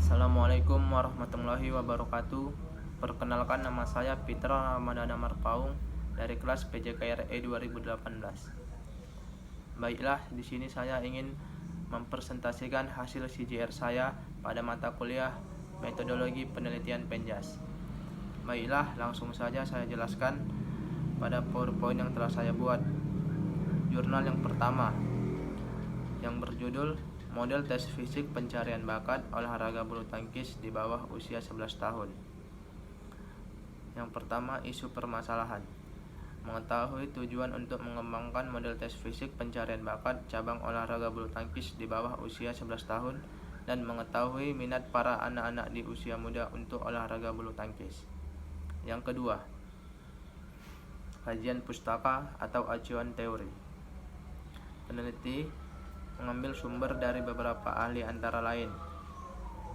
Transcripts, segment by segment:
Assalamualaikum warahmatullahi wabarakatuh. Perkenalkan, nama saya Fitra Ramadana Marpaung dari kelas PJKRE 2018. Baiklah, di sini saya ingin mempresentasikan hasil CJR saya pada mata kuliah Metodologi Penelitian Penjas. Baiklah, langsung saja saya jelaskan pada PowerPoint yang telah saya buat. Jurnal yang pertama yang berjudul Model Tes Fisik Pencarian Bakat Olahraga Bulu Tangkis di bawah usia 11 tahun. Yang pertama, isu permasalahan. Mengetahui tujuan untuk mengembangkan model tes fisik pencarian bakat cabang olahraga bulu tangkis di bawah usia 11 tahun dan mengetahui minat para anak-anak di usia muda untuk olahraga bulu tangkis. Yang kedua, kajian pustaka atau acuan teori. Peneliti mengambil sumber dari beberapa ahli antara lain.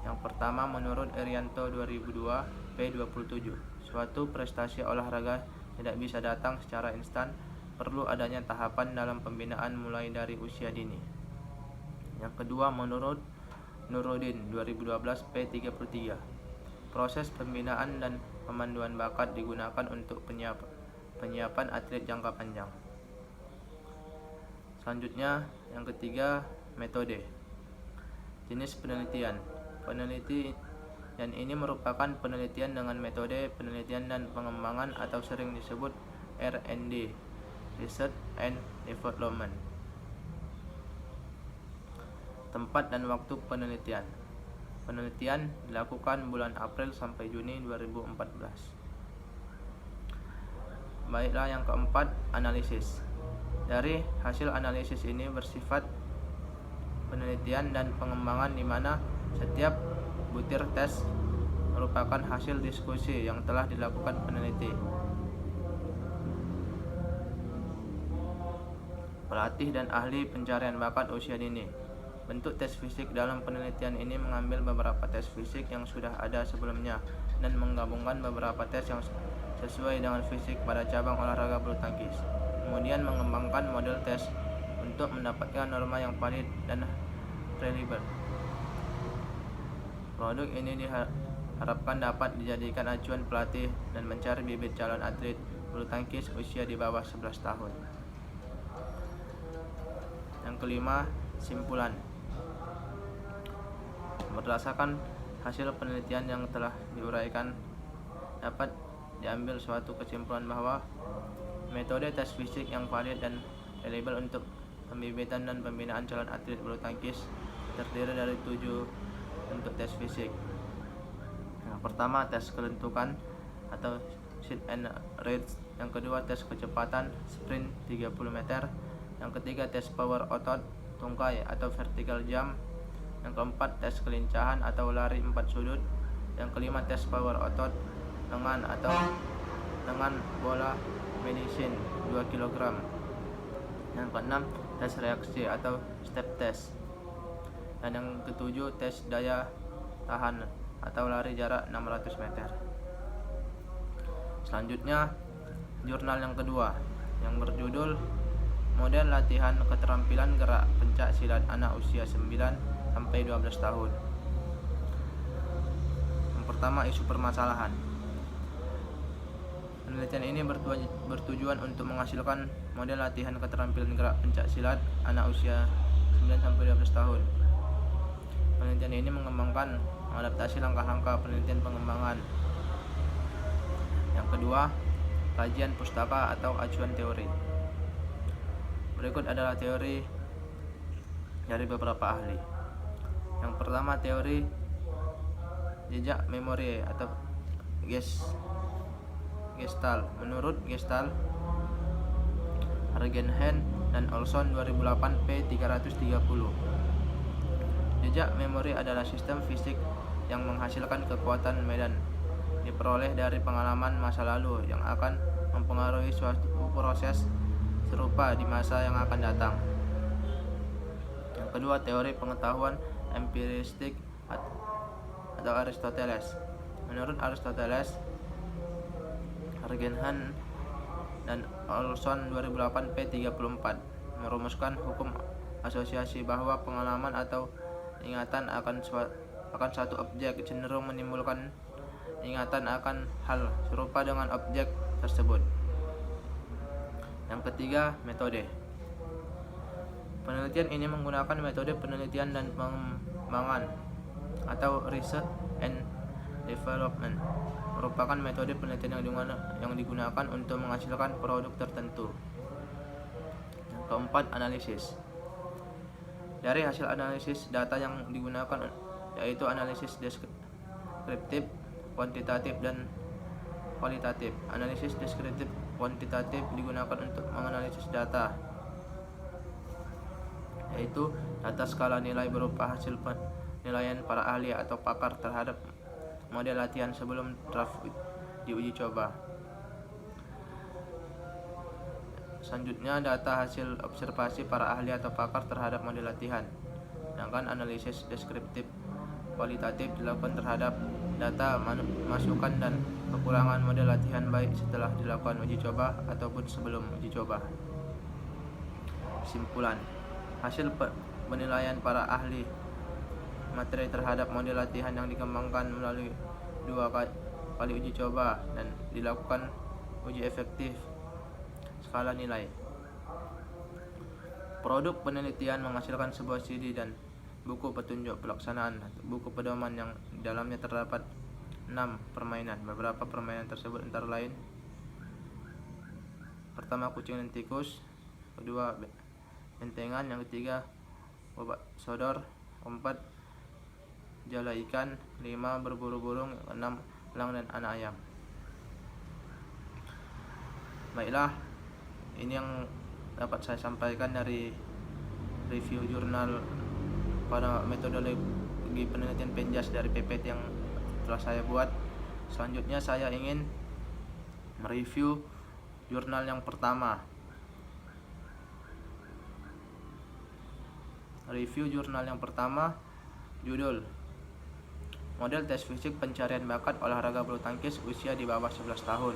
Yang pertama, menurut Irianto 2002 P27, suatu prestasi olahraga tidak bisa datang secara instan, perlu adanya tahapan dalam pembinaan mulai dari usia dini. Yang kedua, menurut Nuruddin 2012 P33, proses pembinaan dan pemanduan bakat digunakan untuk penyiapan atlet jangka panjang. Selanjutnya, yang ketiga, metode. Jenis penelitian. Penelitian ini merupakan penelitian dengan metode penelitian dan pengembangan atau sering disebut R&D, Research and Development. Tempat dan waktu penelitian. Penelitian dilakukan bulan April sampai Juni 2014. Baiklah, yang keempat, analisis. Dari hasil analisis ini bersifat penelitian dan pengembangan di mana setiap butir tes merupakan hasil diskusi yang telah dilakukan peneliti, pelatih dan ahli pencarian bakat usia dini. Bentuk tes fisik dalam penelitian ini mengambil beberapa tes fisik yang sudah ada sebelumnya dan menggabungkan beberapa tes yang sesuai dengan fisik pada cabang olahraga bulu tangkis. Kemudian mengembangkan model tes untuk mendapatkan norma yang valid dan reliable. Produk ini diharapkan dapat dijadikan acuan pelatih dan mencari bibit calon atlet bulu tangkis usia di bawah 11 tahun. Yang kelima, simpulan. Berdasarkan hasil penelitian yang telah diuraikan, dapat diambil suatu kesimpulan bahwa metode tes fisik yang valid dan reliable untuk pembibitan dan pembinaan calon atlet bulu tangkis terdiri dari 7 bentuk tes fisik. Yang pertama, tes kelentukan atau sit and reach. Yang kedua, tes kecepatan sprint 30 meter. Yang ketiga, tes power otot tungkai atau vertical jump. Yang keempat, tes kelincahan atau lari 4 sudut. Yang kelima, tes power otot lengan atau lengan bola medicine 2 kg. Yang keenam, tes reaksi atau step test. Dan yang ketujuh, tes daya tahan atau lari jarak 600 meter. Selanjutnya, jurnal yang kedua yang berjudul Model Latihan Keterampilan Gerak Pencak Silat Anak Usia 9 sampai 12 tahun. Yang pertama, isu permasalahan. Penelitian ini bertujuan untuk menghasilkan model latihan keterampilan gerak pencak silat anak usia 9-12 tahun. Penelitian ini mengembangkan mengadaptasi langkah-langkah penelitian pengembangan. Yang kedua, kajian pustaka atau acuan teori. Berikut adalah teori dari beberapa ahli. Yang pertama, teori jejak memori atau Gestalt. Menurut Gestalt, Argenhen dan Olson 2008 P330, jejak memori adalah sistem fisik yang menghasilkan kekuatan medan diperoleh dari pengalaman masa lalu yang akan mempengaruhi suatu proses serupa di masa yang akan datang. Yang kedua, teori pengetahuan empiristik atau Aristoteles. Menurut Aristoteles, Argenhen dan Olson 2008 P34 merumuskan hukum asosiasi bahwa pengalaman atau ingatan akan akan satu objek cenderung menimbulkan ingatan akan hal serupa dengan objek tersebut. Yang ketiga, metode. Penelitian ini menggunakan metode penelitian dan pengembangan atau research and development, merupakan metode penelitian yang digunakan untuk menghasilkan produk tertentu. Yang keempat, analisis. Dari hasil analisis data yang digunakan yaitu analisis deskriptif, kuantitatif, dan kualitatif. Analisis deskriptif kuantitatif digunakan untuk menganalisis data, yaitu data skala nilai berupa hasil penilaian para ahli atau pakar terhadap model latihan sebelum draft diuji coba. Selanjutnya, data hasil observasi para ahli atau pakar terhadap model latihan. Sedangkan analisis deskriptif kualitatif dilakukan terhadap data masukan dan kekurangan model latihan baik setelah dilakukan uji coba ataupun sebelum uji coba. Kesimpulan, hasil penilaian para ahli materi terhadap model latihan yang dikembangkan melalui 2 kali uji coba dan dilakukan uji efektif skala nilai. Produk penelitian menghasilkan sebuah CD dan buku petunjuk pelaksanaan, buku pedoman yang di dalamnya terdapat 6 permainan. Beberapa permainan tersebut antara lain: pertama, kucing dan tikus; kedua, bentengan; yang ketiga, babak sodor; keempat, jala ikan; 5, berburu burung; 6, elang dan anak ayam. Baiklah, ini yang dapat saya sampaikan dari review jurnal pada metodologi penelitian PENJAS dari PPT yang telah saya buat. Selanjutnya saya ingin mereview jurnal yang pertama. Review jurnal yang pertama, judul Model Tes Fisik Pencarian Bakat Olahraga Bulu Tangkis Usia di bawah 11 tahun.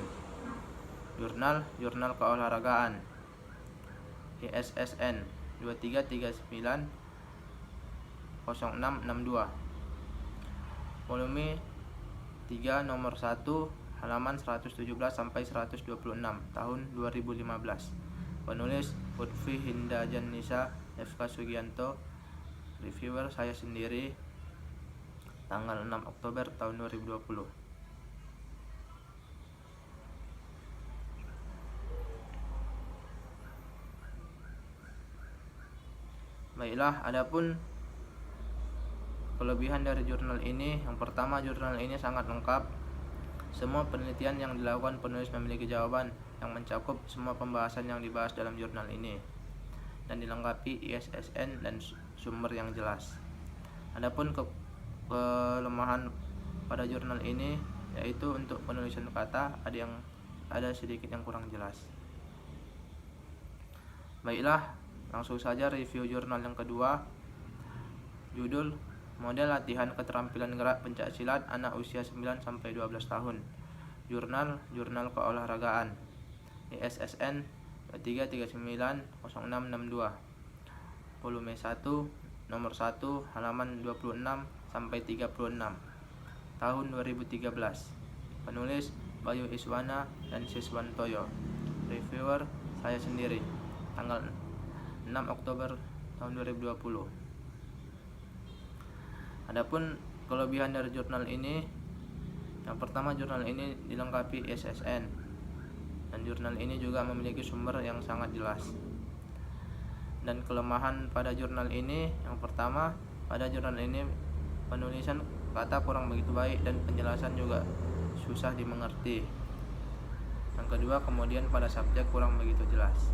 Jurnal Keolahragaan, ISSN 23390662, volume 3 nomor 1, halaman 117 sampai 126, tahun 2015. Penulis Lutfi Hindajanisa FK Sugianto. Reviewer saya sendiri, tanggal 6 Oktober tahun 2020. Baiklah, adapun kelebihan dari jurnal ini, yang pertama, jurnal ini sangat lengkap. Semua penelitian yang dilakukan penulis memiliki jawaban yang mencakup semua pembahasan yang dibahas dalam jurnal ini dan dilengkapi ISSN dan sumber yang jelas. Adapun kelemahan pada jurnal ini yaitu untuk penulisan kata ada sedikit yang kurang jelas. Baiklah, langsung saja review jurnal yang kedua. Judul Model Latihan Keterampilan Gerak Pencaksilat Anak Usia 9-12 tahun. Jurnal Keolahragaan, ISSN 23390662, volume 1 nomor 1, halaman 26 sampai 36, tahun 2013. Penulis Bayu Iswana dan Siswantoyo. Reviewer saya sendiri, tanggal 6 Oktober tahun 2020. Adapun kelebihan dari jurnal ini, yang pertama, jurnal ini dilengkapi ISSN dan jurnal ini juga memiliki sumber yang sangat jelas. Dan kelemahan pada jurnal ini, yang pertama, pada jurnal ini penulisan kata kurang begitu baik dan penjelasan juga susah dimengerti. Yang kedua, kemudian pada subjek kurang begitu jelas.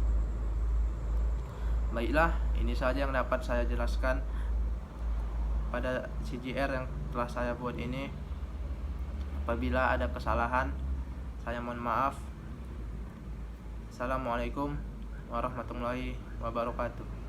Baiklah, ini saja yang dapat saya jelaskan pada CJR yang telah saya buat ini. Apabila ada kesalahan, saya mohon maaf. Assalamualaikum warahmatullahi wabarakatuh.